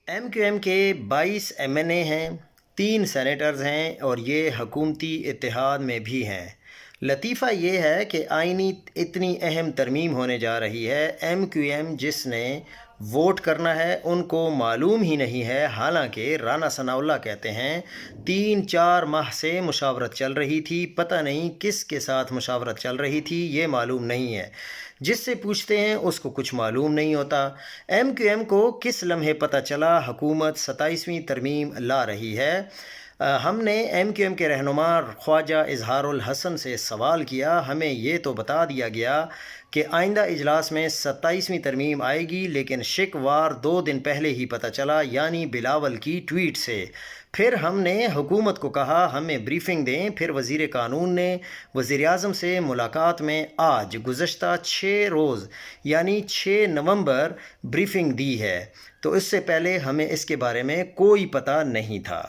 M Q M کے 22 M N اے ہیں، 3 senators ہیں اور یہ حکومتی اتحاد میں بھی ہیں۔ لطیفہ یہ ہے کہ آئینی اتنی اہم ترمیم ہونے جا رہی ہے، ایم کیو ایم جس نے ووٹ کرنا ہے ان کو معلوم ہی نہیں ہے، حالانکہ رانا ثناء اللہ کہتے ہیں 3-4 ماہ سے مشاورت چل رہی تھی، پتہ نہیں کس کے ساتھ مشاورت چل رہی تھی یہ معلوم نہیں ہے، جس سے پوچھتے ہیں اس کو کچھ معلوم نہیں ہوتا۔ ایم کیو ایم کو کس لمحے پتہ چلا حکومت 27ویں ترمیم لا رہی ہے؟ ہم نے ایم کیو ایم کے رہنما خواجہ اظہار الحسن سے سوال کیا، ہمیں یہ تو بتا دیا گیا کہ آئندہ اجلاس میں 27ویں ترمیم آئے گی، لیکن شکوار 2 دن پہلے ہی پتہ چلا، یعنی بلاول کی ٹویٹ سے۔ پھر ہم نے حکومت کو کہا ہمیں بریفنگ دیں، پھر وزیر قانون نے وزیراعظم سے ملاقات میں آج گزشتہ 6 روز یعنی 6 نومبر بریفنگ دی ہے، تو اس سے پہلے ہمیں اس کے بارے میں کوئی پتہ نہیں تھا۔